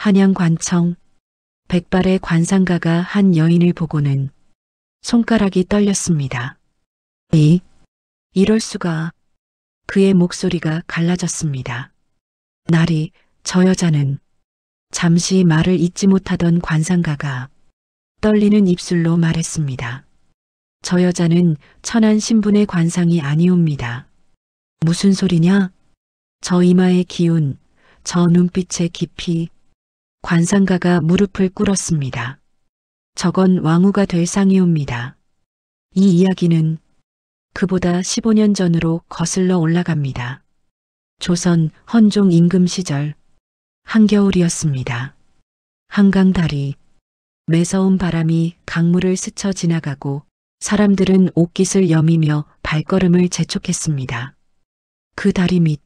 한양관청 백발의 관상가가 한 여인을 보고는 손가락이 떨렸습니다. 이럴 수가. 그의 목소리가 갈라졌습니다. 나리, 저 여자는. 잠시 말을 잇지 못하던 관상가가 떨리는 입술로 말했습니다. 저 여자는 천안 신분의 관상이 아니옵니다. 무슨 소리냐? 저 이마의 기운, 저 눈빛의 깊이. 관상가가 무릎을 꿇었습니다. 저건 왕후가 될 상이옵니다. 이 이야기는 그보다 15년 전으로 거슬러 올라갑니다. 조선 헌종 임금 시절 한겨울이었습니다. 한강다리, 매서운 바람이 강물을 스쳐 지나가고 사람들은 옷깃을 여미며 발걸음을 재촉했습니다. 그 다리 밑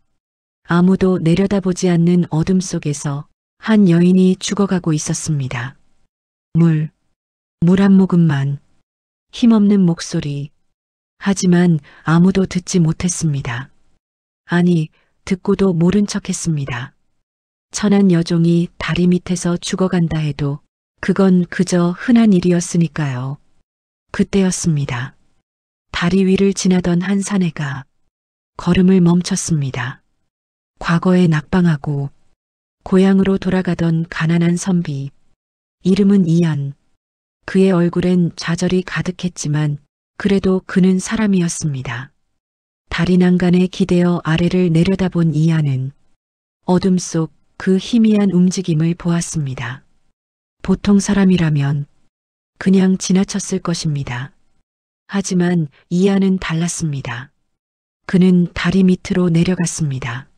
아무도 내려다보지 않는 어둠 속에서 한 여인이 죽어가고 있었습니다. 물 한 모금만, 힘없는 목소리. 하지만 아무도 듣지 못했습니다. 아니, 듣고도 모른 척했습니다. 천한 여종이 다리 밑에서 죽어간다 해도 그건 그저 흔한 일이었으니까요. 그때였습니다. 다리 위를 지나던 한 사내가 걸음을 멈췄습니다. 과거에 낙방하고 고향으로 돌아가던 가난한 선비. 이름은 이안. 그의 얼굴엔 좌절이 가득했지만 그래도 그는 사람이었습니다. 다리 난간에 기대어 아래를 내려다본 이안은 어둠 속 그 희미한 움직임을 보았습니다. 보통 사람이라면 그냥 지나쳤을 것입니다. 하지만 이안은 달랐습니다. 그는 다리 밑으로 내려갔습니다.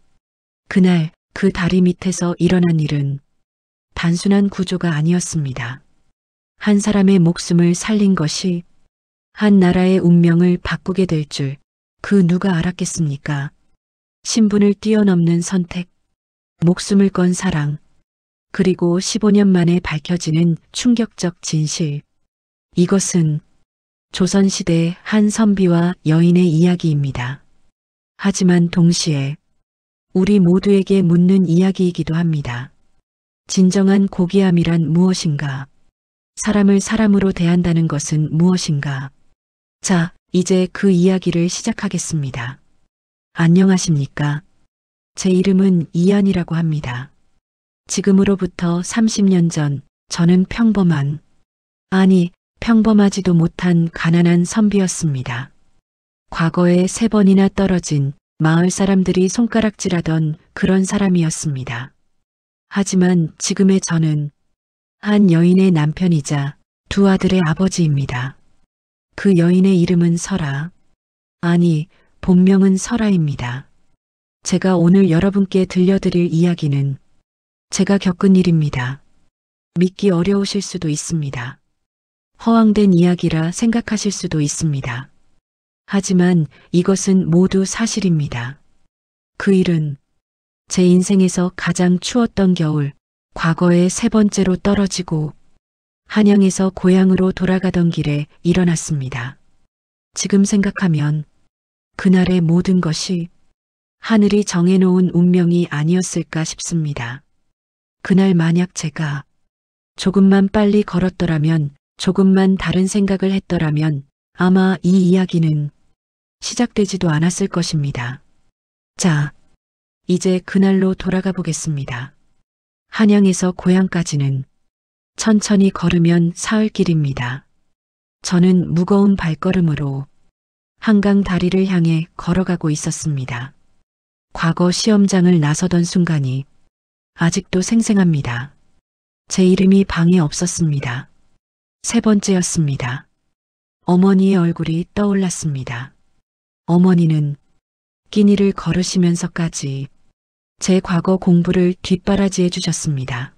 그날 그 다리 밑에서 일어난 일은 단순한 구조가 아니었습니다. 한 사람의 목숨을 살린 것이 한 나라의 운명을 바꾸게 될 줄 그 누가 알았겠습니까? 신분을 뛰어넘는 선택, 목숨을 건 사랑, 그리고 15년 만에 밝혀지는 충격적 진실. 이것은 조선시대 한 선비와 여인의 이야기입니다. 하지만 동시에 우리 모두에게 묻는 이야기이기도 합니다. 진정한 고귀함이란 무엇인가? 사람을 사람으로 대한다는 것은 무엇인가? 자, 이제 그 이야기를 시작하겠습니다. 안녕하십니까? 제 이름은 이안이라고 합니다. 지금으로부터 30년 전 저는 평범한, 아니 평범하지도 못한 가난한 선비였습니다. 과거에 3번이나 떨어진 마을 사람들이 손가락질하던 그런 사람이었습니다. 하지만 지금의 저는 한 여인의 남편이자 2 아들의 아버지입니다. 그 여인의 이름은 설아, 아니 본명은 설아입니다. 제가 오늘 여러분께 들려드릴 이야기는 제가 겪은 일입니다. 믿기 어려우실 수도 있습니다. 허황된 이야기라 생각하실 수도 있습니다. 하지만 이것은 모두 사실입니다. 그 일은 제 인생에서 가장 추웠던 겨울, 과거에 3번째로 떨어지고 한양에서 고향으로 돌아가던 길에 일어났습니다. 지금 생각하면 그날의 모든 것이 하늘이 정해놓은 운명이 아니었을까 싶습니다. 그날 만약 제가 조금만 빨리 걸었더라면, 조금만 다른 생각을 했더라면 아마 이 이야기는 시작되지도 않았을 것입니다. 자, 이제 그날로 돌아가 보겠습니다. 한양에서 고향까지는 천천히 걸으면 사흘길입니다. 저는 무거운 발걸음으로 한강 다리를 향해 걸어가고 있었습니다. 과거 시험장을 나서던 순간이 아직도 생생합니다. 제 이름이 방에 없었습니다. 3번째였습니다. 어머니의 얼굴이 떠올랐습니다. 어머니는 끼니를 걸으시면서까지 제 과거 공부를 뒷바라지해 주셨습니다.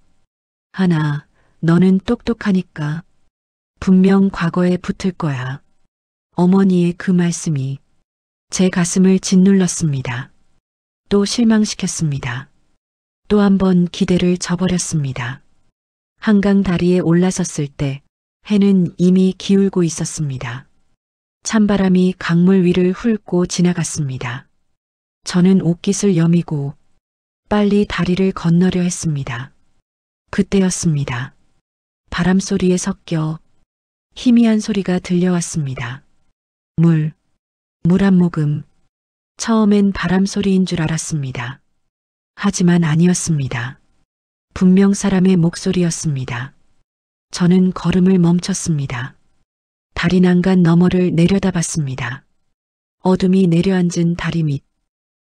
하나, 너는 똑똑하니까 분명 과거에 붙을 거야. 어머니의 그 말씀이 제 가슴을 짓눌렀습니다. 또 실망시켰습니다. 또 한 번 기대를 저버렸습니다. 한강 다리에 올라섰을 때 해는 이미 기울고 있었습니다. 찬바람이 강물 위를 훑고 지나갔습니다. 저는 옷깃을 여미고 빨리 다리를 건너려 했습니다. 그때였습니다. 바람 소리에 섞여 희미한 소리가 들려왔습니다. 물 한 모금. 처음엔 바람 소리인 줄 알았습니다. 하지만 아니었습니다. 분명 사람의 목소리였습니다. 저는 걸음을 멈췄습니다. 다리 난간 너머를 내려다봤습니다. 어둠이 내려앉은 다리 밑.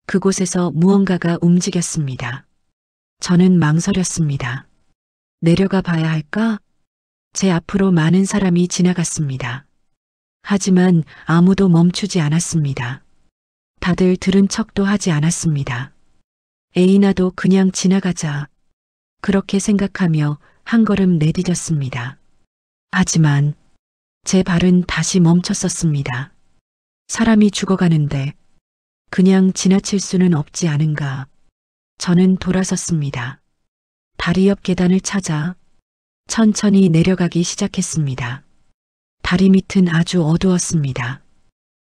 그곳에서 무언가가 움직였습니다. 저는 망설였습니다. 내려가 봐야 할까? 제 앞으로 많은 사람이 지나갔습니다. 하지만 아무도 멈추지 않았습니다. 다들 들은 척도 하지 않았습니다. 에이나도 그냥 지나가자. 그렇게 생각하며 한 걸음 내디뎠습니다. 하지만 제 발은 다시 멈췄었습니다. 사람이 죽어가는데 그냥 지나칠 수는 없지 않은가. 저는 돌아섰습니다. 다리 옆 계단을 찾아 천천히 내려가기 시작했습니다. 다리 밑은 아주 어두웠습니다.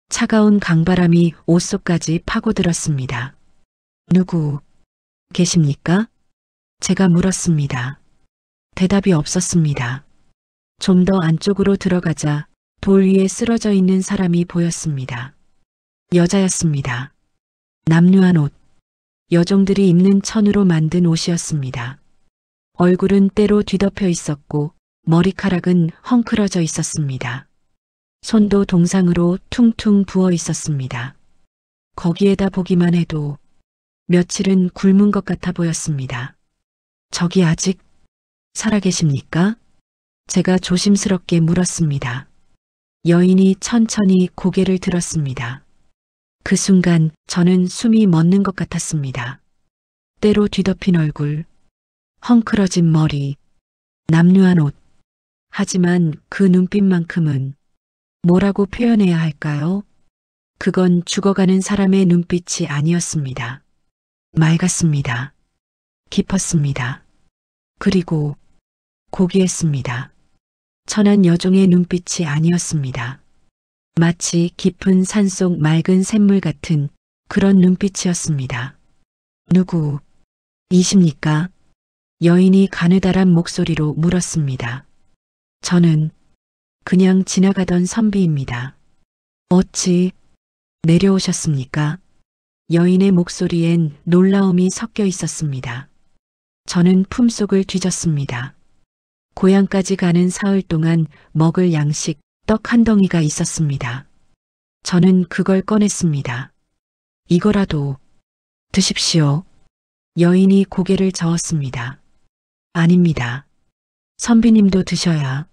차가운 강바람이 옷 속까지 파고들었습니다. 누구 계십니까? 제가 물었습니다. 대답이 없었습니다. 좀 더 안쪽으로 들어가자 돌 위에 쓰러져 있는 사람이 보였습니다. 여자였습니다. 남루한 옷, 여종들이 입는 천으로 만든 옷이었습니다. 얼굴은 때로 뒤덮여 있었고 머리카락은 헝클어져 있었습니다. 손도 동상으로 퉁퉁 부어 있었습니다. 거기에다 보기만 해도 며칠은 굶은 것 같아 보였습니다. 저기 아직 살아계십니까? 제가 조심스럽게 물었습니다. 여인이 천천히 고개를 들었습니다. 그 순간 저는 숨이 멎는 것 같았습니다. 때로 뒤덮인 얼굴, 헝클어진 머리, 남루한 옷. 하지만 그 눈빛만큼은 뭐라고 표현해야 할까요? 그건 죽어가는 사람의 눈빛이 아니었습니다. 맑았습니다. 깊었습니다. 그리고 고귀했습니다. 천한 여종의 눈빛이 아니었습니다. 마치 깊은 산속 맑은 샘물 같은 그런 눈빛이었습니다. 누구이십니까? 여인이 가느다란 목소리로 물었습니다. 저는 그냥 지나가던 선비입니다. 어찌 내려오셨습니까? 여인의 목소리엔 놀라움이 섞여 있었습니다. 저는 품속을 뒤졌습니다. 고향까지 가는 사흘 동안 먹을 양식, 떡 한 덩이가 있었습니다. 저는 그걸 꺼냈습니다. 이거라도 드십시오. 여인이 고개를 저었습니다. 아닙니다. 선비님도 드셔야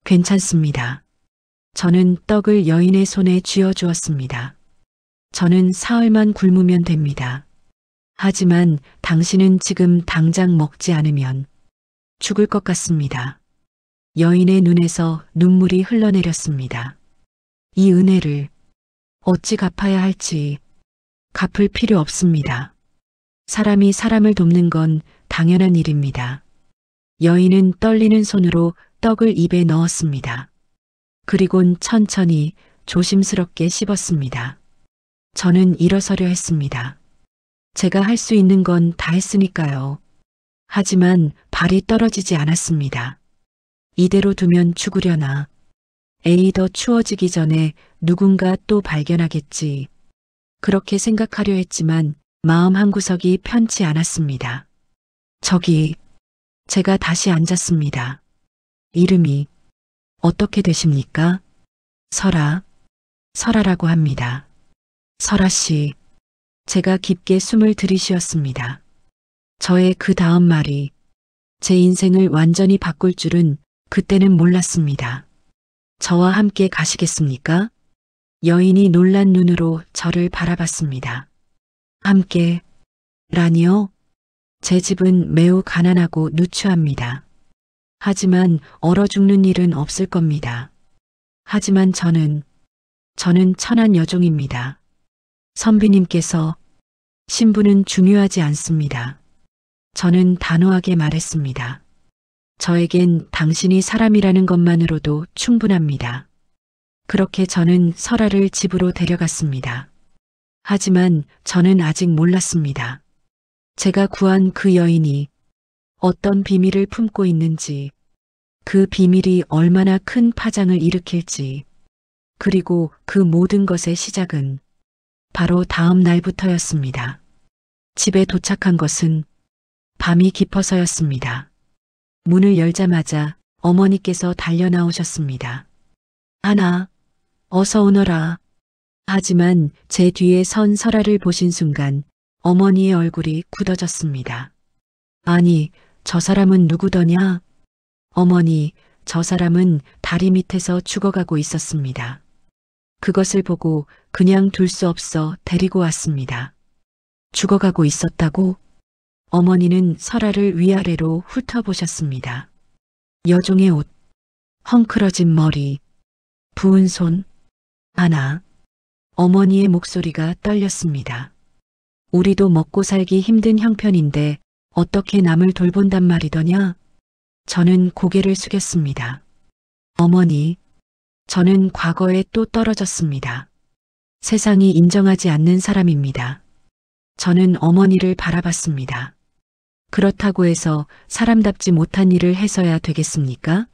괜찮습니다. 저는 떡을 여인의 손에 쥐어주었습니다. 저는 사흘만 굶으면 됩니다. 하지만 당신은 지금 당장 먹지 않으면 죽을 것 같습니다. 여인의 눈에서 눈물이 흘러내렸습니다. 이 은혜를 어찌 갚아야 할지 갚을 필요 없습니다. 사람이 사람을 돕는 건 당연한 일입니다. 여인은 떨리는 손으로 떡을 입에 넣었습니다. 그리곤 천천히 조심스럽게 씹었습니다. 저는 일어서려 했습니다. 제가 할 수 있는 건 다 했으니까요. 하지만 발이 떨어지지 않았습니다. 이대로 두면 죽으려나. 에이 더 추워지기 전에 누군가 또 발견하겠지. 그렇게 생각하려 했지만 마음 한구석이 편치 않았습니다. 저기 제가 다시 앉았습니다. 이름이 어떻게 되십니까? 설아라고 합니다. 설아 씨. 제가 깊게 숨을 들이쉬었습니다. 저의 그 다음 말이 제 인생을 완전히 바꿀 줄은 그때는 몰랐습니다. 저와 함께 가시겠습니까? 여인이 놀란 눈으로 저를 바라봤습니다. 함께 라니요? 제 집은 매우 가난하고 누추합니다. 하지만 얼어 죽는 일은 없을 겁니다. 하지만 저는 천한 여종입니다. 선비님께서 신분은 중요하지 않습니다. 저는 단호하게 말했습니다. 저에겐 당신이 사람이라는 것만으로도 충분합니다. 그렇게 저는 설아를 집으로 데려갔습니다. 하지만 저는 아직 몰랐습니다. 제가 구한 그 여인이 어떤 비밀을 품고 있는지, 그 비밀이 얼마나 큰 파장을 일으킬지, 그리고 그 모든 것의 시작은 바로 다음 날부터였습니다. 집에 도착한 것은 밤이 깊어서였습니다. 문을 열자마자 어머니께서 달려 나오셨습니다. 하나, 어서 오너라. 하지만 제 뒤에 선 설아를 보신 순간 어머니의 얼굴이 굳어졌습니다. 아니, 저 사람은 누구더냐? 어머니, 저 사람은 다리 밑에서 죽어가고 있었습니다. 그것을 보고 그냥 둘 수 없어 데리고 왔습니다. 죽어가고 있었다고? 어머니는 설아를 위아래로 훑어보셨습니다. 여종의 옷, 헝클어진 머리, 부은 손, 하나. 어머니의 목소리가 떨렸습니다. 우리도 먹고 살기 힘든 형편인데 어떻게 남을 돌본단 말이더냐? 저는 고개를 숙였습니다. 어머니, 저는 과거에 또 떨어졌습니다. 세상이 인정하지 않는 사람입니다. 저는 어머니를 바라봤습니다. 그렇다고 해서 사람답지 못한 일을 해서야 되겠습니까?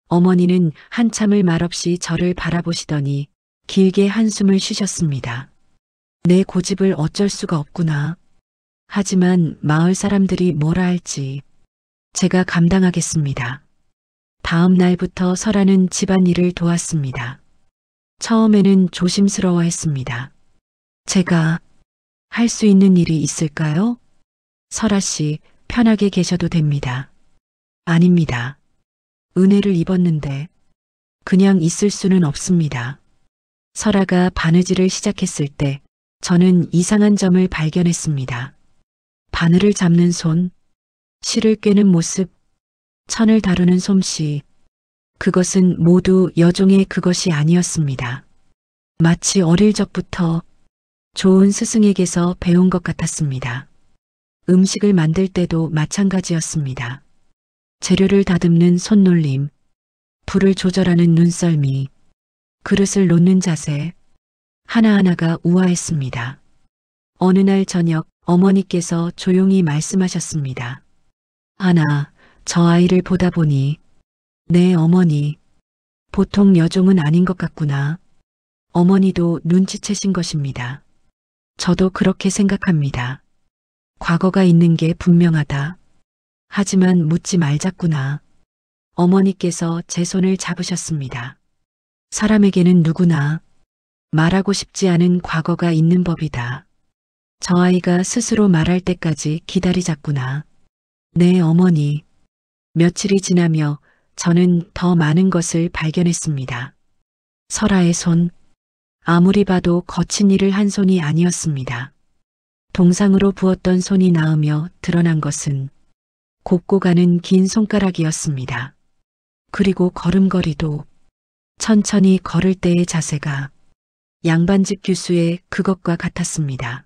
어머니는 한참을 말없이 저를 바라보시더니 길게 한숨을 쉬셨습니다. 내 고집을 어쩔 수가 없구나. 하지만 마을 사람들이 뭐라 할지 제가 감당하겠습니다. 다음 날부터 설아는 집안일을 도왔습니다. 처음에는 조심스러워했습니다. 제가 할 수 있는 일이 있을까요? 설아 씨, 편하게 계셔도 됩니다. 아닙니다. 은혜를 입었는데 그냥 있을 수는 없습니다. 설아가 바느질을 시작했을 때 저는 이상한 점을 발견했습니다. 바늘을 잡는 손, 실을 꿰는 모습, 천을 다루는 솜씨, 그것은 모두 여종의 그것이 아니었습니다. 마치 어릴 적부터 좋은 스승에게서 배운 것 같았습니다. 음식을 만들 때도 마찬가지였습니다. 재료를 다듬는 손놀림, 불을 조절하는 눈썰미, 그릇을 놓는 자세, 하나하나가 우아했습니다. 어느 날 저녁 어머니께서 조용히 말씀하셨습니다. 하나, 저 아이를 보다 보니 네 어머니, 보통 여종은 아닌 것 같구나. 어머니도 눈치채신 것입니다. 저도 그렇게 생각합니다. 과거가 있는 게 분명하다. 하지만 묻지 말자꾸나. 어머니께서 제 손을 잡으셨습니다. 사람에게는 누구나 말하고 싶지 않은 과거가 있는 법이다. 저 아이가 스스로 말할 때까지 기다리자꾸나. 네, 어머니. 며칠이 지나며 저는 더 많은 것을 발견했습니다. 설아의 손, 아무리 봐도 거친 일을 한 손이 아니었습니다. 동상으로 부었던 손이 나으며 드러난 것은 곱고 가는 긴 손가락이었습니다. 그리고 걸음걸이도 천천히 걸을 때의 자세가 양반집 규수의 그것과 같았습니다.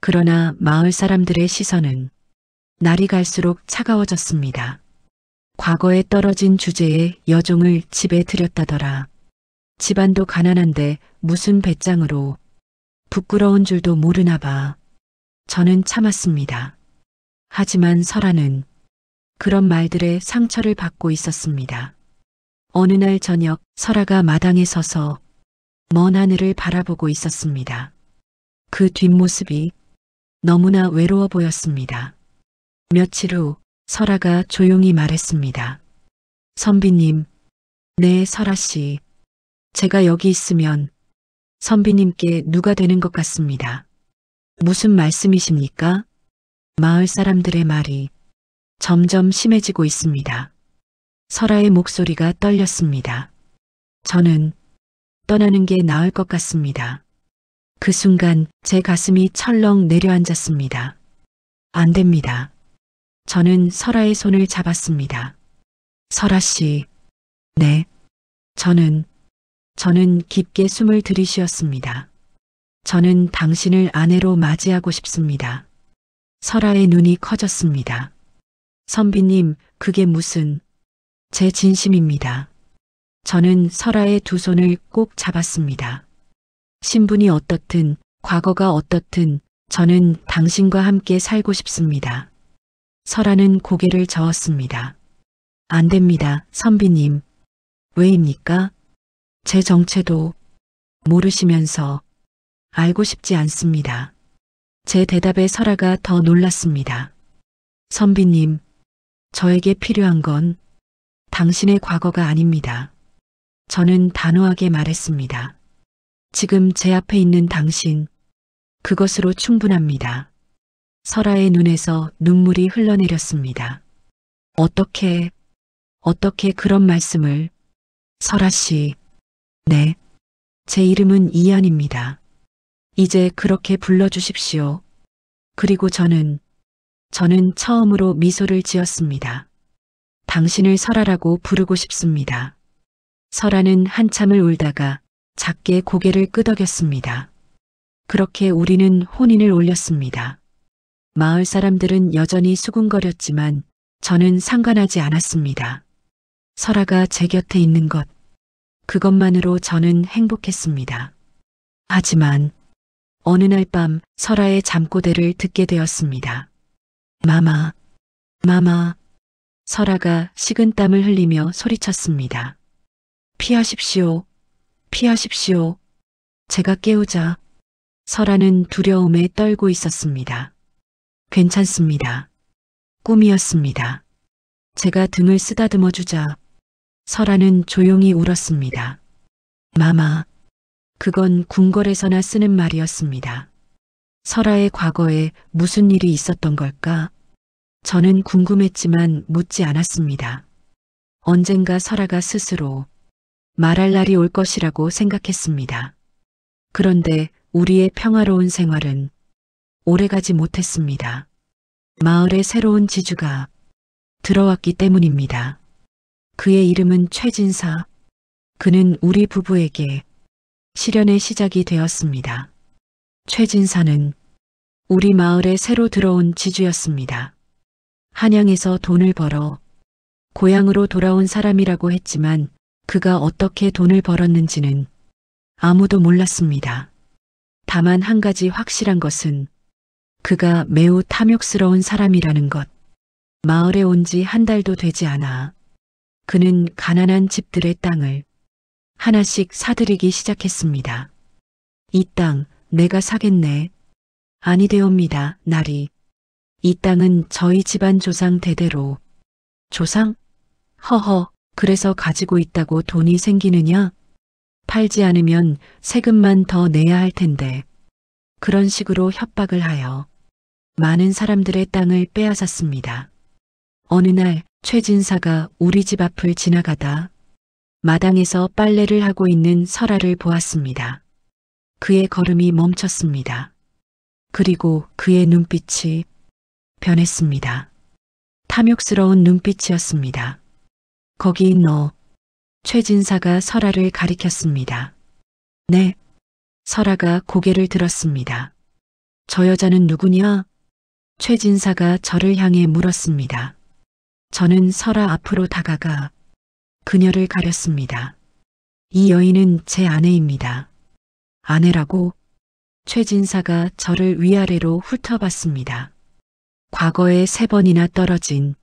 그러나 마을 사람들의 시선은 날이 갈수록 차가워졌습니다. 과거에 떨어진 주제에 여종을 집에 들였다더라. 집안도 가난한데 무슨 배짱으로. 부끄러운 줄도 모르나 봐. 저는 참았습니다. 하지만 설아는 그런 말들에 상처를 받고 있었습니다. 어느 날 저녁 설아가 마당에 서서 먼 하늘을 바라보고 있었습니다. 그 뒷모습이 너무나 외로워 보였습니다. 며칠 후 설아가 조용히 말했습니다. 선비님, 네 설아 씨. 제가 여기 있으면 선비님께 누가 되는 것 같습니다. 무슨 말씀이십니까? 마을 사람들의 말이 점점 심해지고 있습니다. 설아의 목소리가 떨렸습니다. 저는 떠나는 게 나을 것 같습니다. 그 순간 제 가슴이 철렁 내려앉았습니다. 안 됩니다. 저는 설아의 손을 잡았습니다. 설아 씨, 네. 저는 깊게 숨을 들이쉬었습니다. 저는 당신을 아내로 맞이하고 싶습니다. 설아의 눈이 커졌습니다. 선비님, 그게 무슨... 제 진심입니다. 저는 설아의 두 손을 꼭 잡았습니다. 신분이 어떻든 과거가 어떻든 저는 당신과 함께 살고 싶습니다. 설아는 고개를 저었습니다. 안 됩니다, 선비님. 왜입니까? 제 정체도 모르시면서 알고 싶지 않습니다. 제 대답에 설아가 더 놀랐습니다. 선비님, 저에게 필요한 건 당신의 과거가 아닙니다. 저는 단호하게 말했습니다. 지금 제 앞에 있는 당신, 그것으로 충분합니다. 설아의 눈에서 눈물이 흘러내렸습니다. 어떻게 그런 말씀을, 설아 씨. 네, 제 이름은 이한입니다. 이제 그렇게 불러주십시오. 그리고 저는 처음으로 미소를 지었습니다. 당신을 설아라고 부르고 싶습니다. 설아는 한참을 울다가 작게 고개를 끄덕였습니다. 그렇게 우리는 혼인을 올렸습니다. 마을 사람들은 여전히 수군거렸지만 저는 상관하지 않았습니다. 설아가 제 곁에 있는 것, 그것만으로 저는 행복했습니다. 하지만 어느 날 밤 설아의 잠꼬대를 듣게 되었습니다. 마마, 마마. 설아가 식은땀을 흘리며 소리쳤습니다. 피하십시오. 피하십시오. 제가 깨우자. 설아는 두려움에 떨고 있었습니다. 괜찮습니다. 꿈이었습니다. 제가 등을 쓰다듬어 주자 설아는 조용히 울었습니다. 마마, 그건 궁궐에서나 쓰는 말이었습니다. 설아의 과거에 무슨 일이 있었던 걸까? 저는 궁금했지만 묻지 않았습니다. 언젠가 설아가 스스로 말할 날이 올 것이라고 생각했습니다. 그런데 우리의 평화로운 생활은 오래가지 못했습니다. 마을에 새로운 지주가 들어왔기 때문입니다. 그의 이름은 최진사. 그는 우리 부부에게 시련의 시작이 되었습니다. 최진사는 우리 마을에 새로 들어온 지주였습니다. 한양에서 돈을 벌어 고향으로 돌아온 사람이라고 했지만 그가 어떻게 돈을 벌었는지는 아무도 몰랐습니다. 다만 한 가지 확실한 것은 그가 매우 탐욕스러운 사람이라는 것. 마을에 온 지 한 달도 되지 않아 그는 가난한 집들의 땅을 하나씩 사들이기 시작했습니다. 이 땅 내가 사겠네. 아니되옵니다, 나리. 이 땅은 저희 집안 조상 대대로. 조상? 허허, 그래서 가지고 있다고 돈이 생기느냐? 팔지 않으면 세금만 더 내야 할 텐데. 그런 식으로 협박을 하여 많은 사람들의 땅을 빼앗았습니다. 어느 날 최진사가 우리 집 앞을 지나가다 마당에서 빨래를 하고 있는 설아를 보았습니다. 그의 걸음이 멈췄습니다. 그리고 그의 눈빛이 변했습니다. 탐욕스러운 눈빛이었습니다. 거기 너. 최진사가 설아를 가리켰습니다. 네. 설아가 고개를 들었습니다. 저 여자는 누구냐? 최진사가 저를 향해 물었습니다. 저는 설아 앞으로 다가가 그녀를 가렸습니다. 이 여인은 제 아내입니다. 아내라고? 최진사가 저를 위아래로 훑어봤습니다. 과거에 3번이나 떨어진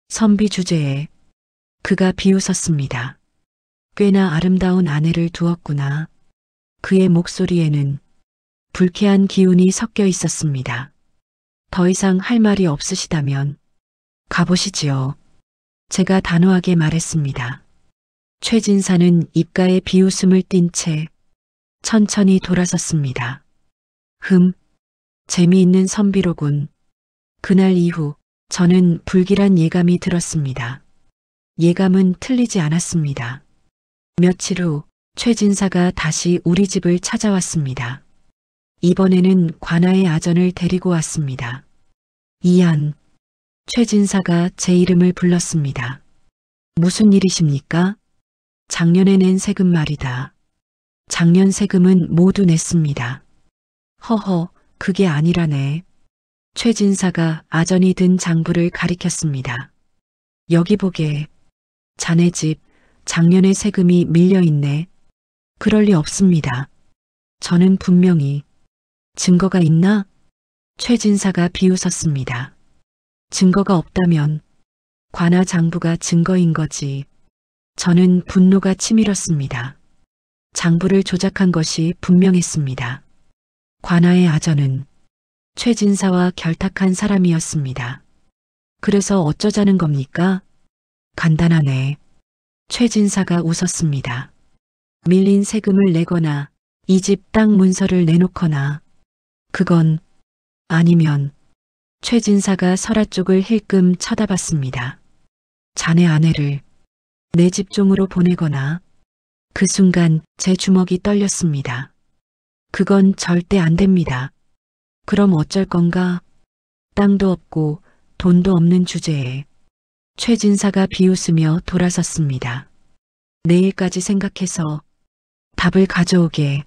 선비 주제에 그가 비웃었습니다. 꽤나 아름다운 아내를 두었구나. 그의 목소리에는 불쾌한 기운이 섞여 있었습니다. 더 이상 할 말이 없으시다면 가보시지요. 제가 단호하게 말했습니다. 최진사는 입가에 비웃음을 띤 채 천천히 돌아섰습니다. 재미있는 선비로군. 그날 이후 저는 불길한 예감이 들었습니다. 예감은 틀리지 않았습니다. 며칠 후 최진사가 다시 우리 집을 찾아왔습니다. 이번에는 관아의 아전을 데리고 왔습니다. 이한. 최진사가 제 이름을 불렀습니다. 무슨 일이십니까? 작년에 낸 세금 말이다. 작년 세금은 모두 냈습니다. 허허, 그게 아니라네. 최진사가 아전이 든 장부를 가리켰습니다. 여기 보게. 자네 집 작년에 세금이 밀려있네. 그럴 리 없습니다. 저는 분명히. 증거가 있나? 최진사가 비웃었습니다. 증거가 없다면 관아 장부가 증거인 거지. 저는 분노가 치밀었습니다. 장부를 조작한 것이 분명했습니다. 관아의 아전은 최진사와 결탁한 사람이었습니다. 그래서 어쩌자는 겁니까? 간단하네. 최진사가 웃었습니다. 밀린 세금을 내거나 이 집 땅 문서를 내놓거나 그건 아니면 최진사가 설아 쪽을 힐끔 쳐다봤습니다. 자네 아내를 내 집종으로 보내거나 그 순간 제 주먹이 떨렸습니다. 그건 절대 안 됩니다. 그럼 어쩔 건가? 땅도 없고 돈도 없는 주제에 최진사가 비웃으며 돌아섰습니다. 내일까지 생각해서 답을 가져오게.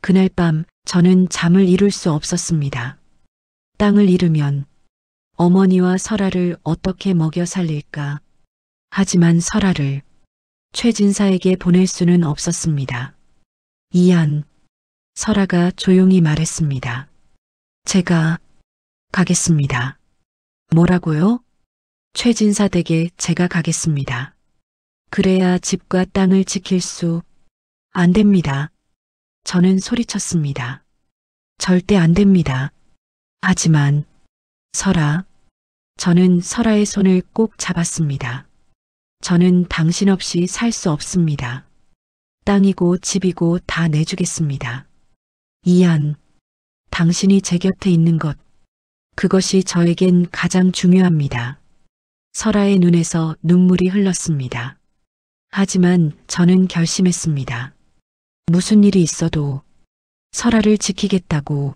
그날 밤 저는 잠을 이룰 수 없었습니다. 땅을 잃으면 어머니와 설아를 어떻게 먹여 살릴까? 하지만 설아를 최진사에게 보낼 수는 없었습니다. 이안, 설아가 조용히 말했습니다. 제가 가겠습니다. 뭐라고요? 최진사 댁에 제가 가겠습니다. 그래야 집과 땅을 지킬 수 안 됩니다. 저는 소리쳤습니다. 절대 안 됩니다. 하지만 설아, 저는 설아의 손을 꼭 잡았습니다. 저는 당신 없이 살 수 없습니다. 땅이고 집이고 다 내주겠습니다. 이안, 당신이 제 곁에 있는 것, 그것이 저에겐 가장 중요합니다. 설아의 눈에서 눈물이 흘렀습니다. 하지만 저는 결심했습니다. 무슨 일이 있어도 설아를 지키겠다고.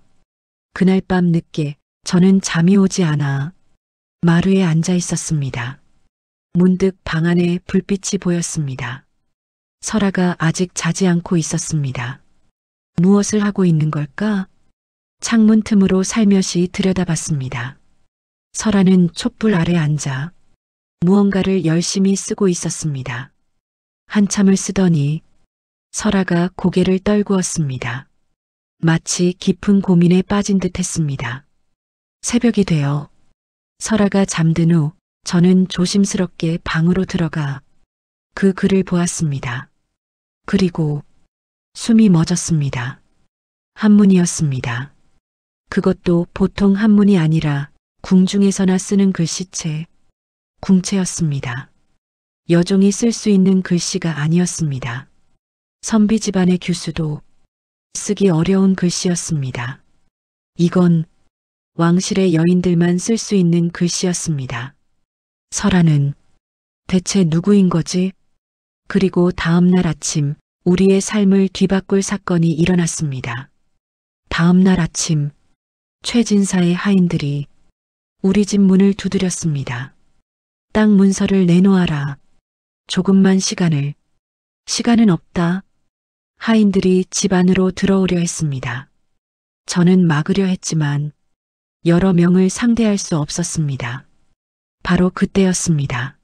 그날 밤 늦게 저는 잠이 오지 않아 마루에 앉아 있었습니다. 문득 방 안에 불빛이 보였습니다. 설아가 아직 자지 않고 있었습니다. 무엇을 하고 있는 걸까? 창문 틈으로 살며시 들여다봤습니다. 설아는 촛불 아래 앉아 무언가를 열심히 쓰고 있었습니다. 한참을 쓰더니 설아가 고개를 떨구었습니다. 마치 깊은 고민에 빠진 듯 했습니다. 새벽이 되어 설아가 잠든 후 저는 조심스럽게 방으로 들어가 그 글을 보았습니다. 그리고 숨이 멎었습니다. 한문이었습니다. 그것도 보통 한문이 아니라 궁중에서나 쓰는 글씨체, 궁체였습니다. 여종이 쓸 수 있는 글씨가 아니었습니다. 선비 집안의 규수도 쓰기 어려운 글씨였습니다. 이건 왕실의 여인들만 쓸 수 있는 글씨였습니다. 설아는 대체 누구인 거지? 그리고 다음 날 아침 우리의 삶을 뒤바꿀 사건이 일어났습니다. 다음 날 아침 최진사의 하인들이 우리 집 문을 두드렸습니다. 땅 문서를 내놓아라. 조금만 시간은 없다. 하인들이 집 안으로 들어오려 했습니다. 저는 막으려 했지만 여러 명을 상대할 수 없었습니다. 바로 그때였습니다.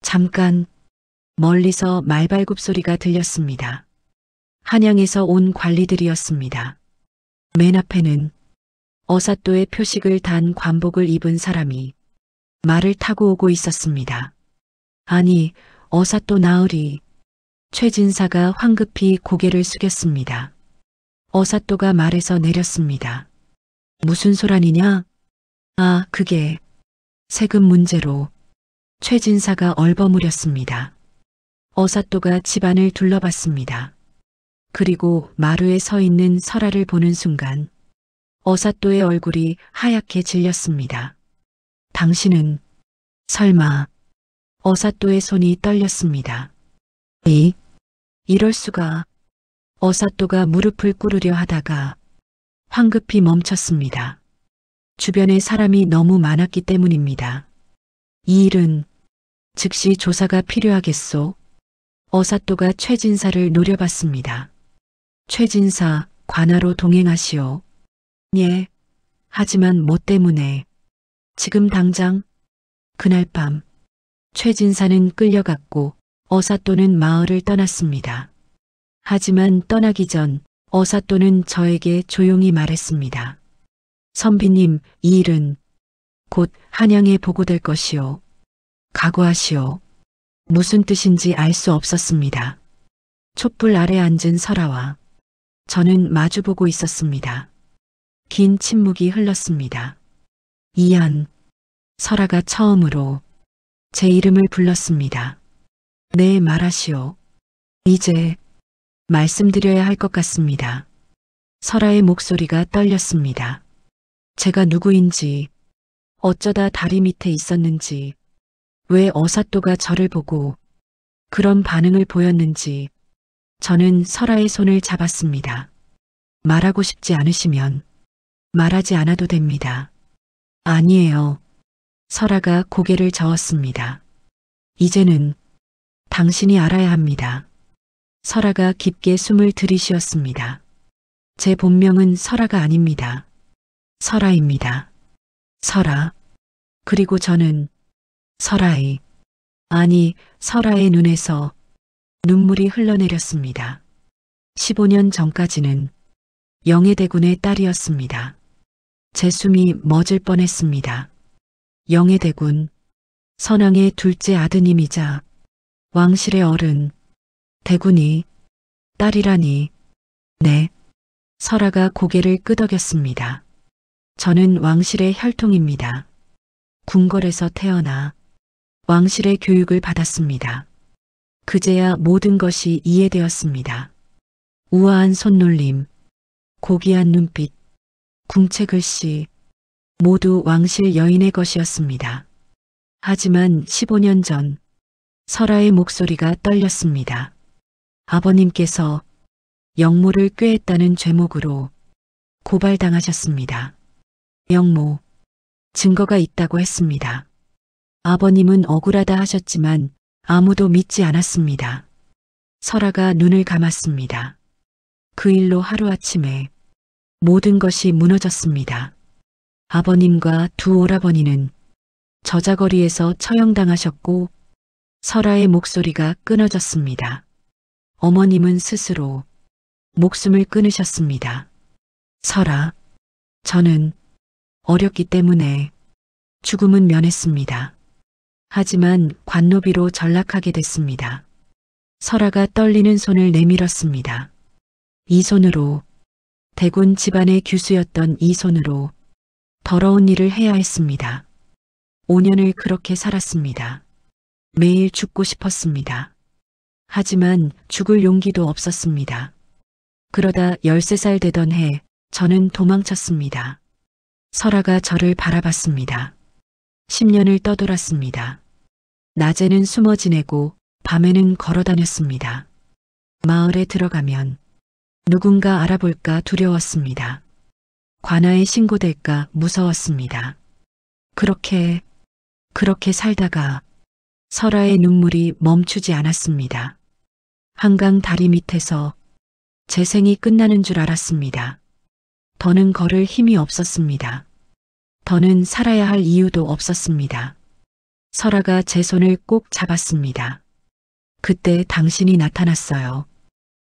잠깐 멀리서 말발굽 소리가 들렸습니다. 한양에서 온 관리들이었습니다. 맨 앞에는 어사또의 표식을 단 관복을 입은 사람이 말을 타고 오고 있었습니다. 아니, 어사또 나으리. 최진사가 황급히 고개를 숙였습니다. 어사또가 말에서 내렸습니다. 무슨 소란이냐? 아, 그게 세금 문제로. 최진사가 얼버무렸습니다. 어사또가 집안을 둘러봤습니다. 그리고 마루에 서 있는 설아를 보는 순간 어사또의 얼굴이 하얗게 질렸습니다. 당신은 설마. 어사또의 손이 떨렸습니다. 이럴 수가. 어사또가 무릎을 꿇으려 하다가 황급히 멈췄습니다. 주변에 사람이 너무 많았기 때문입니다. 이 일은 즉시 조사가 필요하겠소. 어사또가 최진사를 노려봤습니다. 최진사, 관아로 동행하시오. 예. 하지만 뭐 때문에? 지금 당장? 그날 밤 최진사는 끌려갔고 어사또는 마을을 떠났습니다. 하지만 떠나기 전 어사또는 저에게 조용히 말했습니다. 선비님, 이 일은 곧 한양에 보고될 것이오. 각오하시오. 무슨 뜻인지 알 수 없었습니다. 촛불 아래 앉은 설아와 저는 마주보고 있었습니다. 긴 침묵이 흘렀습니다. 이안, 설아가 처음으로 제 이름을 불렀습니다. 네, 말하시오. 이제 말씀드려야 할 것 같습니다. 설아의 목소리가 떨렸습니다. 제가 누구인지, 어쩌다 다리 밑에 있었는지, 왜 어사또가 저를 보고 그런 반응을 보였는지 저는 설아의 손을 잡았습니다. 말하고 싶지 않으시면 말하지 않아도 됩니다. 아니에요. 설아가 고개를 저었습니다. 이제는 당신이 알아야 합니다. 설아가 깊게 숨을 들이쉬었습니다. 제 본명은 설아가 아닙니다. 설아입니다. 설아. 그리고 저는 설아의, 아니 설아의 눈에서 눈물이 흘러내렸습니다. 15년 전까지는 영해대군의 딸이었습니다. 제 숨이 멎을 뻔했습니다. 영해대군, 선왕의 둘째 아드님이자 왕실의 어른, 대군이 딸이라니. 네. 설아가 고개를 끄덕였습니다. 저는 왕실의 혈통입니다. 궁궐에서 태어나 왕실의 교육을 받았습니다. 그제야 모든 것이 이해되었습니다. 우아한 손놀림, 고귀한 눈빛, 궁체 글씨, 모두 왕실 여인의 것이었습니다. 하지만 15년 전 설아의 목소리가 떨렸습니다. 아버님께서 영모를 꾀했다는 죄목으로 고발당하셨습니다. 영모, 증거가 있다고 했습니다. 아버님은 억울하다 하셨지만 아무도 믿지 않았습니다. 설아가 눈을 감았습니다. 그 일로 하루아침에 모든 것이 무너졌습니다. 아버님과 두 오라버니는 저자거리에서 처형당하셨고 설아의 목소리가 끊어졌습니다. 어머님은 스스로 목숨을 끊으셨습니다. 설아, 저는 어렸기 때문에 죽음은 면했습니다. 하지만 관노비로 전락하게 됐습니다. 설아가 떨리는 손을 내밀었습니다. 이 손으로, 대군 집안의 규수였던 이 손으로 더러운 일을 해야 했습니다. 5년을 그렇게 살았습니다. 매일 죽고 싶었습니다. 하지만 죽을 용기도 없었습니다. 그러다 13살 되던 해 저는 도망쳤습니다. 설아가 저를 바라봤습니다. 10년을 떠돌았습니다. 낮에는 숨어 지내고 밤에는 걸어 다녔습니다. 마을에 들어가면 누군가 알아볼까 두려웠습니다. 관아에 신고될까 무서웠습니다. 그렇게 살다가 설아의 눈물이 멈추지 않았습니다. 한강 다리 밑에서 제 생이 끝나는 줄 알았습니다. 더는 걸을 힘이 없었습니다. 더는 살아야 할 이유도 없었습니다. 설아가 제 손을 꼭 잡았습니다. 그때 당신이 나타났어요.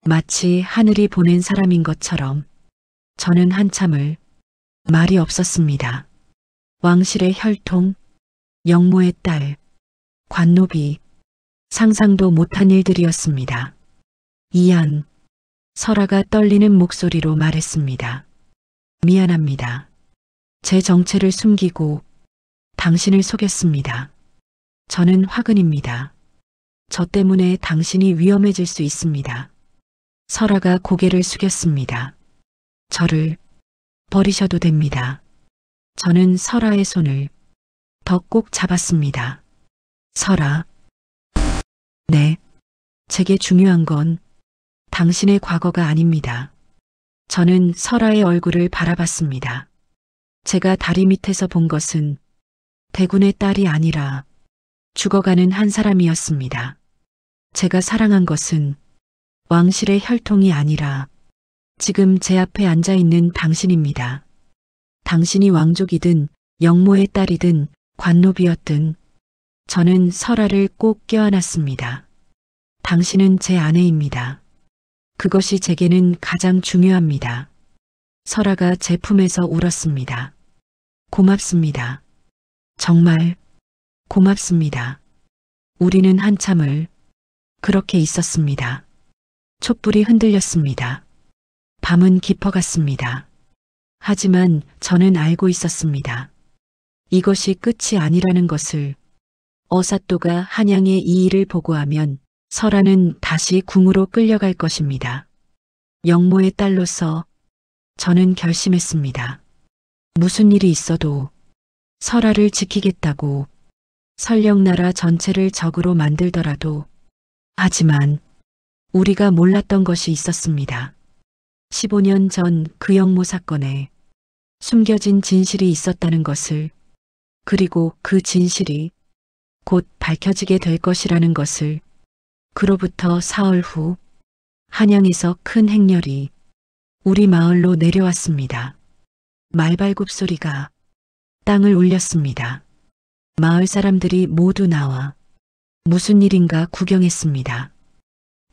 마치 하늘이 보낸 사람인 것처럼. 저는 한참을 말이 없었습니다. 왕실의 혈통, 영모의 딸, 관노비, 상상도 못한 일들이었습니다. 이안, 설아가 떨리는 목소리로 말했습니다. 미안합니다. 제 정체를 숨기고 당신을 속였습니다. 저는 화근입니다. 저 때문에 당신이 위험해질 수 있습니다. 설아가 고개를 숙였습니다. 저를 버리셔도 됩니다. 저는 설아의 손을 더 꼭 잡았습니다. 설아. 네. 제게 중요한 건 당신의 과거가 아닙니다. 저는 설아의 얼굴을 바라봤습니다. 제가 다리 밑에서 본 것은 대군의 딸이 아니라 죽어가는 한 사람이었습니다. 제가 사랑한 것은 왕실의 혈통이 아니라 지금 제 앞에 앉아있는 당신입니다. 당신이 왕족이든 영모의 딸이든 관노비였든 저는 설아를 꼭 껴안았습니다. 당신은 제 아내입니다. 그것이 제게는 가장 중요합니다. 설아가 제 품에서 울었습니다. 고맙습니다. 정말 고맙습니다. 우리는 한참을 그렇게 있었습니다. 촛불이 흔들렸습니다. 밤은 깊어갔습니다. 하지만 저는 알고 있었습니다. 이것이 끝이 아니라는 것을. 어사또가 한양에 이 일을 보고하면 설아는 다시 궁으로 끌려갈 것입니다. 영모의 딸로서 저는 결심했습니다. 무슨 일이 있어도 설아를 지키겠다고. 설령 나라 전체를 적으로 만들더라도. 하지만 우리가 몰랐던 것이 있었습니다. 15년 전 그 영모 사건에 숨겨진 진실이 있었다는 것을, 그리고 그 진실이 곧 밝혀지게 될 것이라는 것을. 그로부터 사흘 후 한양에서 큰 행렬이 우리 마을로 내려왔습니다. 말발굽 소리가 땅을 울렸습니다. 마을 사람들이 모두 나와 무슨 일인가 구경했습니다.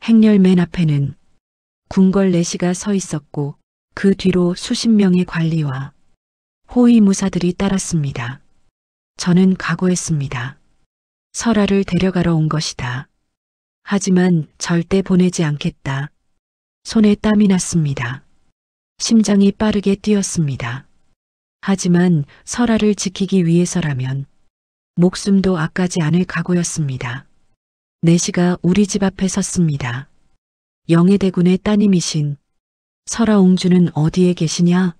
행렬 맨 앞에는 궁궐 내시가 서 있었고 그 뒤로 수십 명의 관리와 호위무사들이 따랐습니다. 저는 각오했습니다. 설아를 데려가러 온 것이다. 하지만 절대 보내지 않겠다. 손에 땀이 났습니다. 심장이 빠르게 뛰었습니다. 하지만 설아를 지키기 위해서라면 목숨도 아까지 않을 각오였습니다. 내시가 우리 집 앞에 섰습니다. 영해대군의 따님이신 설아옹주는 어디에 계시냐?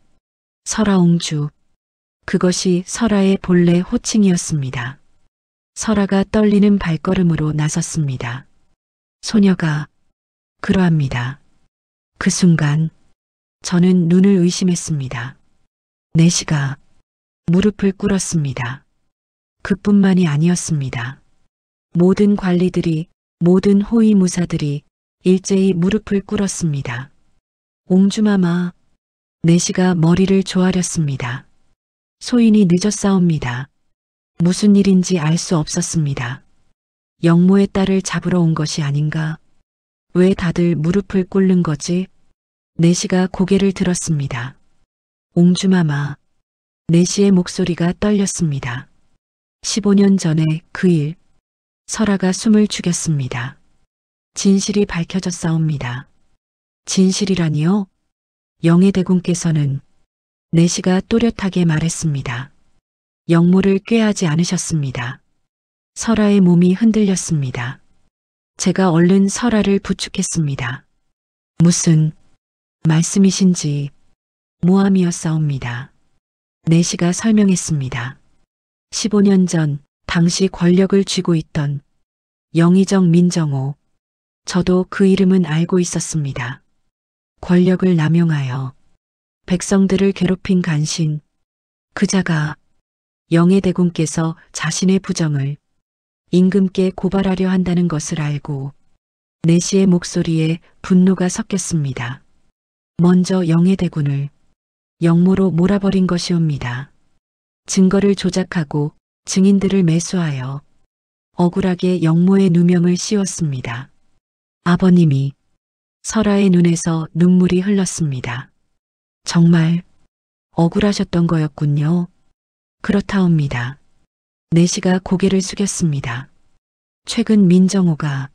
설아옹주. 그것이 설아의 본래 호칭이었습니다. 설아가 떨리는 발걸음으로 나섰습니다. 소녀가 그러합니다. 그 순간 저는 눈을 의심했습니다. 내시가 무릎을 꿇었습니다. 그뿐만이 아니었습니다. 모든 관리들이, 모든 호위무사들이 일제히 무릎을 꿇었습니다. 옹주마마. 내시가 머리를 조아렸습니다. 소인이 늦었사옵니다. 무슨 일인지 알 수 없었습니다. 영모의 딸을 잡으러 온 것이 아닌가? 왜 다들 무릎을 꿇는 거지? 내시가 고개를 들었습니다. 옹주마마. 내시의 목소리가 떨렸습니다. 15년 전에 그 일, 설아가 숨을 죽였습니다. 진실이 밝혀졌사옵니다. 진실이라니요? 영해대군께서는. 내시가 또렷하게 말했습니다. 영모를 꾀하지 않으셨습니다. 설아의 몸이 흔들렸습니다. 제가 얼른 설아를 부축했습니다. 무슨 말씀이신지. 모함이었사옵니다. 내시가 설명했습니다. 15년 전 당시 권력을 쥐고 있던 영의정 민정호. 저도 그 이름은 알고 있었습니다. 권력을 남용하여 백성들을 괴롭힌 간신. 그자가 영해대군께서 자신의 부정을 임금께 고발하려 한다는 것을 알고 내시의 목소리에 분노가 섞였습니다. 먼저 영해대군을 영모로 몰아버린 것이옵니다. 증거를 조작하고 증인들을 매수하여 억울하게 영모의 누명을 씌웠습니다. 아버님이. 설아의 눈에서 눈물이 흘렀습니다. 정말 억울하셨던 거였군요. 그렇다옵니다. 내시가 고개를 숙였습니다. 최근 민정호가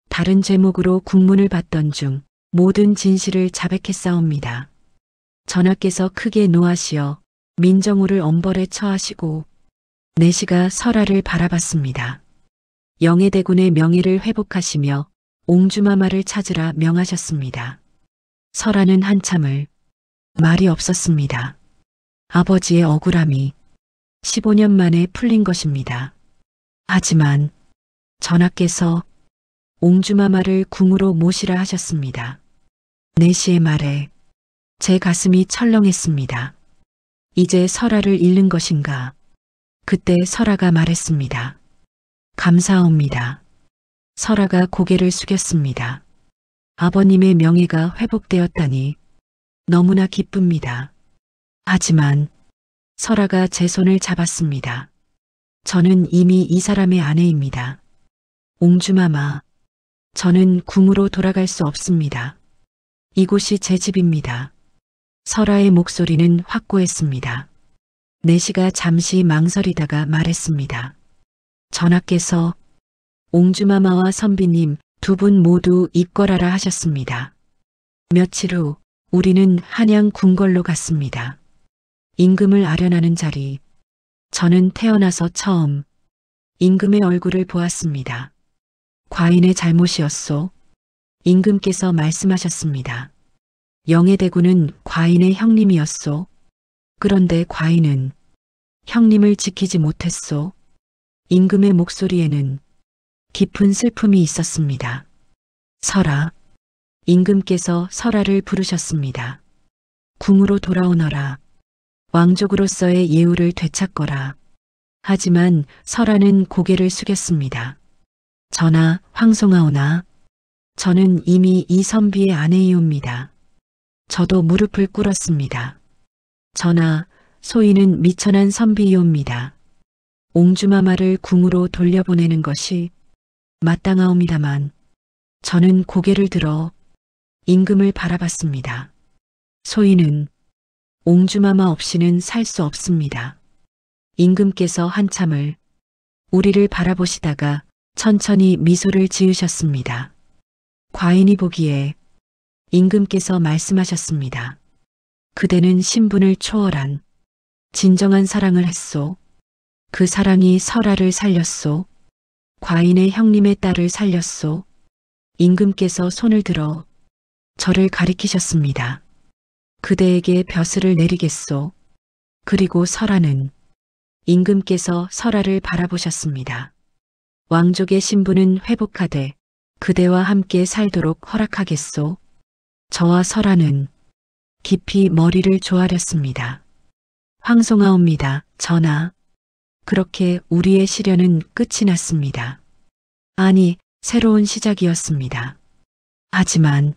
다른 제목으로 국문을 받던 중 모든 진실을 자백했사옵니다. 전하께서 크게 노하시어 민정호를 엄벌에 처하시고 내시가 설아를 바라봤습니다. 영해대군의 명예를 회복하시며 옹주마마를 찾으라 명하셨습니다. 설아는 한참을 말이 없었습니다. 아버지의 억울함이 15년 만에 풀린 것입니다. 하지만 전하께서 옹주마마를 궁으로 모시라 하셨습니다. 내시의 말에 제 가슴이 철렁했습니다. 이제 설아를 잃는 것인가? 그때 설아가 말했습니다. 감사합니다. 설아가 고개를 숙였습니다. 아버님의 명예가 회복되었다니 너무나 기쁩니다. 하지만 설아가 제 손을 잡았습니다. 저는 이미 이 사람의 아내입니다. 옹주마마, 저는 궁으로 돌아갈 수 없습니다. 이곳이 제 집입니다. 설아의 목소리는 확고했습니다. 내시가 잠시 망설이다가 말했습니다. 전하께서 옹주마마와 선비님 두 분 모두 입궐하라 하셨습니다. 며칠 후 우리는 한양 궁궐로 갔습니다. 임금을 아련하는 자리. 저는 태어나서 처음 임금의 얼굴을 보았습니다. 과인의 잘못이었소. 임금께서 말씀하셨습니다. 영해대군은 과인의 형님이었소. 그런데 과인은 형님을 지키지 못했소. 임금의 목소리에는 깊은 슬픔이 있었습니다. 설아. 임금께서 설아를 부르셨습니다. 궁으로 돌아오너라. 왕족으로서의 예우를 되찾거라. 하지만 설아는 고개를 숙였습니다. 전하, 황송하오나 저는 이미 이 선비의 아내이옵니다. 저도 무릎을 꿇었습니다. 전하, 소인은 미천한 선비이옵니다. 옹주마마를 궁으로 돌려보내는 것이 마땅하옵니다만 저는 고개를 들어 임금을 바라봤습니다. 소인은 옹주마마 없이는 살 수 없습니다. 임금께서 한참을 우리를 바라보시다가 천천히 미소를 지으셨습니다. 과인이 보기에 임금께서 말씀하셨습니다. 그대는 신분을 초월한 진정한 사랑을 했소. 그 사랑이 설아를 살렸소. 과인의 형님의 딸을 살렸소. 임금께서 손을 들어 저를 가리키셨습니다. 그대에게 벼슬을 내리겠소. 그리고 설아는 임금께서 설아를 바라보셨습니다. 왕족의 신분은 회복하되 그대와 함께 살도록 허락하겠소. 저와 설아는 깊이 머리를 조아렸습니다. 황송하옵니다, 전하. 그렇게 우리의 시련은 끝이 났습니다. 아니, 새로운 시작이었습니다. 하지만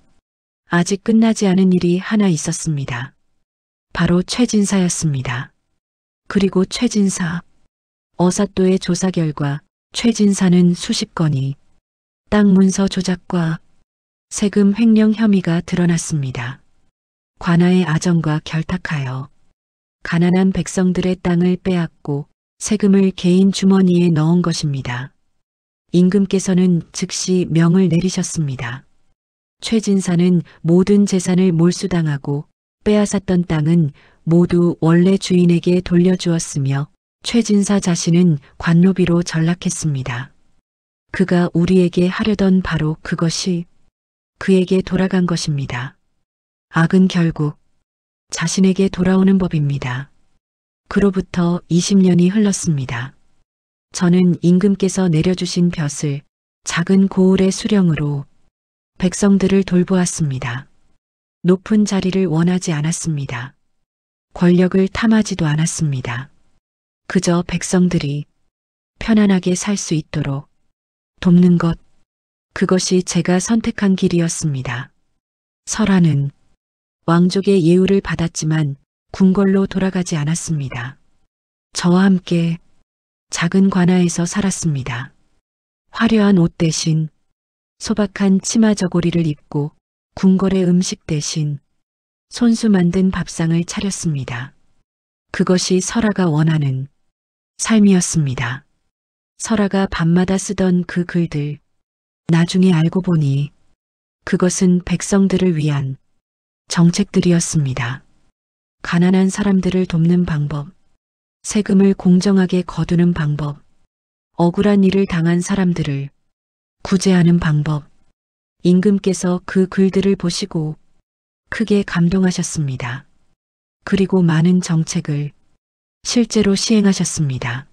아직 끝나지 않은 일이 하나 있었습니다. 바로 최진사였습니다. 그리고 최진사. 어사또의 조사 결과 최진사는 수십 건이 땅 문서 조작과 세금 횡령 혐의가 드러났습니다. 관아의 아정과 결탁하여 가난한 백성들의 땅을 빼앗고 세금을 개인 주머니에 넣은 것입니다. 임금께서는 즉시 명을 내리셨습니다. 최진사는 모든 재산을 몰수당하고 빼앗았던 땅은 모두 원래 주인에게 돌려주었으며 최진사 자신은 관노비로 전락했습니다. 그가 우리에게 하려던 바로 그것이 그에게 돌아간 것입니다. 악은 결국 자신에게 돌아오는 법입니다. 그로부터 20년이 흘렀습니다. 저는 임금께서 내려주신 벼슬, 작은 고을의 수령으로 백성들을 돌보았습니다. 높은 자리를 원하지 않았습니다. 권력을 탐하지도 않았습니다. 그저 백성들이 편안하게 살 수 있도록 돕는 것, 그것이 제가 선택한 길이었습니다. 설아는 왕족의 예우를 받았지만 궁궐로 돌아가지 않았습니다. 저와 함께 작은 관아에서 살았습니다. 화려한 옷 대신 소박한 치마 저고리를 입고 궁궐의 음식 대신 손수 만든 밥상을 차렸습니다. 그것이 설아가 원하는 삶이었습니다. 설아가 밤마다 쓰던 그 글들, 나중에 알고 보니 그것은 백성들을 위한 정책들이었습니다. 가난한 사람들을 돕는 방법, 세금을 공정하게 거두는 방법, 억울한 일을 당한 사람들을 구제하는 방법. 임금께서 그 글들을 보시고 크게 감동하셨습니다. 그리고 많은 정책을 실제로 시행하셨습니다.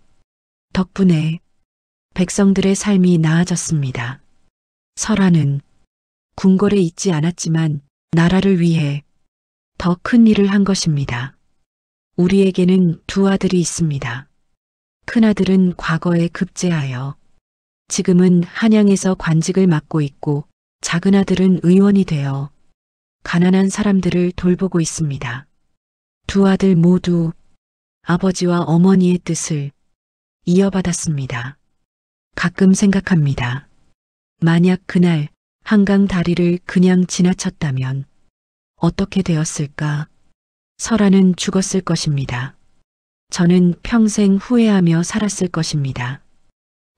덕분에 백성들의 삶이 나아졌습니다. 설아는 궁궐에 있지 않았지만 나라를 위해 더 큰 일을 한 것입니다. 우리에게는 두 아들이 있습니다. 큰아들은 과거에 급제하여 지금은 한양에서 관직을 맡고 있고 작은아들은 의원이 되어 가난한 사람들을 돌보고 있습니다. 두 아들 모두 아버지와 어머니의 뜻을 이어받았습니다. 가끔 생각합니다. 만약 그날 한강 다리를 그냥 지나쳤다면 어떻게 되었을까? 설아는 죽었을 것입니다. 저는 평생 후회하며 살았을 것입니다.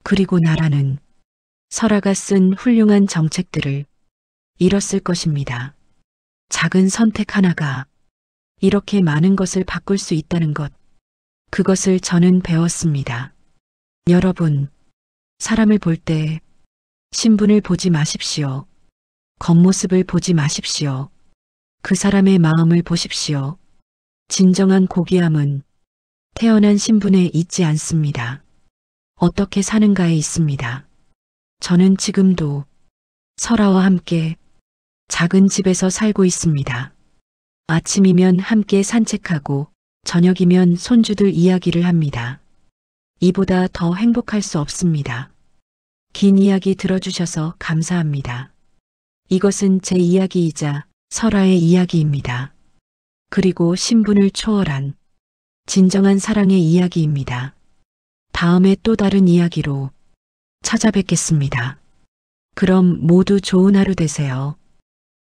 그리고 나라는 설아가 쓴 훌륭한 정책들을 잃었을 것입니다. 작은 선택 하나가 이렇게 많은 것을 바꿀 수 있다는 것, 그것을 저는 배웠습니다. 여러분, 사람을 볼 때 신분을 보지 마십시오. 겉모습을 보지 마십시오. 그 사람의 마음을 보십시오. 진정한 고귀함은 태어난 신분에 있지 않습니다. 어떻게 사는가에 있습니다. 저는 지금도 설아와 함께 작은 집에서 살고 있습니다. 아침이면 함께 산책하고 저녁이면 손주들 이야기를 합니다. 이보다 더 행복할 수 없습니다. 긴 이야기 들어주셔서 감사합니다. 이것은 제 이야기이자 설아의 이야기입니다. 그리고 신분을 초월한 진정한 사랑의 이야기입니다. 다음에 또 다른 이야기로 찾아뵙겠습니다. 그럼 모두 좋은 하루 되세요.